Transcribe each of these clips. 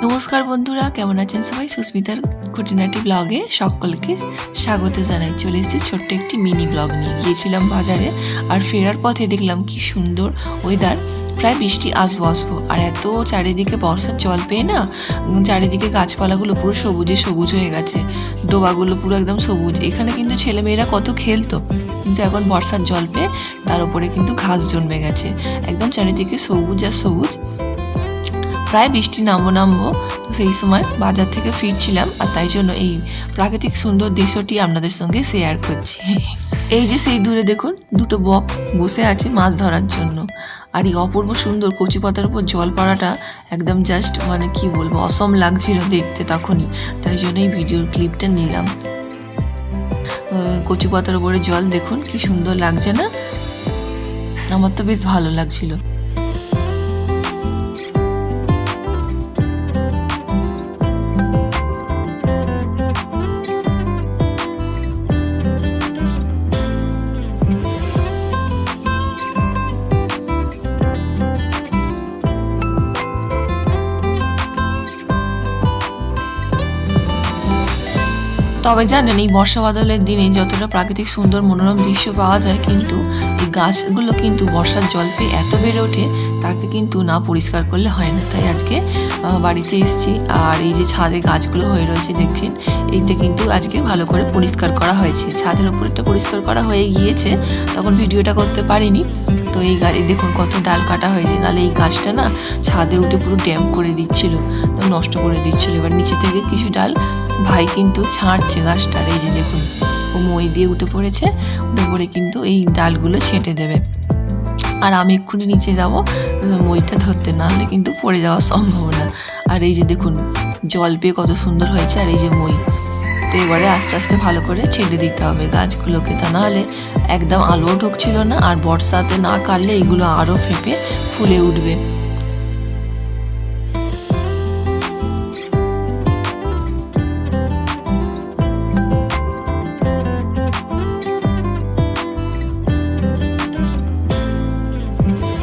নমস্কার বন্ধুরা, কেমন আছেন সবাই? সুস্মিতার খুঁটিনাটি ব্লগে সকলকে স্বাগত জানাই। চলে এসেছি ছোট্ট একটি মিনি ব্লগ নিয়ে। গিয়েছিলাম বাজারে, আর ফেরার পথে দেখলাম কি সুন্দর ওয়েদার, প্রায় বৃষ্টি আসবো আর এত চারিদিকে বর্ষার জল পেয়ে না চারিদিকে গাছপালাগুলো পুরো সবুজে সবুজ হয়ে গেছে, ডোবাগুলো পুরো একদম সবুজ। এখানে কিন্তু ছেলেমেয়েরা কত খেলতো, কিন্তু এখন বর্ষার জল পেয়ে তার উপরে কিন্তু ঘাস জন্মে গেছে, একদম চারিদিকে সবুজ আর সবুজ। প্রায় বৃষ্টি নামবো তো সেই সময় বাজার থেকে ফিরছিলাম, আর তাই জন্য এই প্রাকৃতিক সুন্দর দৃশ্যটি আপনাদের সঙ্গে শেয়ার করছি। এই যে সেই দূরে দেখুন দুটো বক বসে আছে মাছ ধরার জন্য, আর এই অপূর্ব সুন্দর কচু পাতার উপর জল পড়াটা একদম জাস্ট মানে কি বলবো, অসম লাগছিল দেখতে তখনই, তাই জন্য এই ভিডিওর ক্লিপটা নিলাম। কচু পাতার উপরে জল দেখুন কি সুন্দর লাগছে না? আমার তো বেশ ভালো লাগছিল। তবে জানেন, এই বর্ষা বাদলের দিনে যতটা প্রাকৃতিক সুন্দর মনোরম দৃশ্য পাওয়া যায়, কিন্তু এই গাছগুলো কিন্তু বর্ষার জল পেয়ে এত বেড়ে ওঠে, তাকে কিন্তু না পরিষ্কার করলে হয় না। তাই আজকে বাড়িতে এসেছি, আর এই যে ছাদে গাছগুলো হয়ে রয়েছে দেখছেন, এইটা কিন্তু আজকে ভালো করে পরিষ্কার করা হয়েছে। ছাদের উপরটা পরিষ্কার করা হয়ে গিয়েছে, তখন ভিডিওটা করতে পারিনি। তো এই দেখুন কত ডাল কাটা হয়েছে, নাহলে এই গাছটা না ছাদে উঠে পুরো ড্যাম্প করে দিচ্ছিল, তো নষ্ট করে দিচ্ছিল। এবার নিচে থেকে কিছু ডাল ভাই কিন্তু ছাঁটছে গাছটার, এই যে দেখুন ও মই দিয়ে উঠে পড়েছে, উঠে পড়ে কিন্তু এই ডালগুলো ছেঁটে দেবে। আর আমি এক্ষুনি নিচে যাব মইটা ধরতে, নাহলে কিন্তু পড়ে যাওয়ার সম্ভাবনা। আর এই যে দেখুন জল পেয়ে কত সুন্দর হয়েছে, আর এই যে মই, তো এবারে আস্তে আস্তে ভালো করে ছেড়ে দিতে হবে গাছগুলোকে, তা নাহলে একদম আলোও ঢুকছিল না, আর বর্ষাতে না কাটলে এগুলো আরও ফেঁপে ফুলে উঠবে।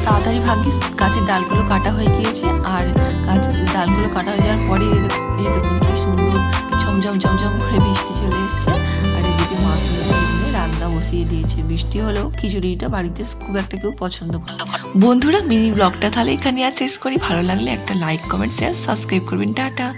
তাড়াতাড়ি ভাগ্যিস গাছের ডালগুলো কাটা হয়ে গিয়েছে, আর ডালগুলো কাটা হয়ে যাওয়ার পরে এই দেখুন কি সুন্দর ঝমঝম করে বৃষ্টি চলে এসছে, আর এদিকে মা কিন্তু রান্না বসিয়ে দিয়েছে। বৃষ্টি হলেও খিচুড়িটা বাড়িতে খুব একটা কেউ পছন্দ করে না। বন্ধুরা, মিনি ব্লগটা তাহলে এখানে আর শেষ করি। ভালো লাগলে একটা লাইক, কমেন্ট, শেয়ার, সাবস্ক্রাইব করবেন। টাটা।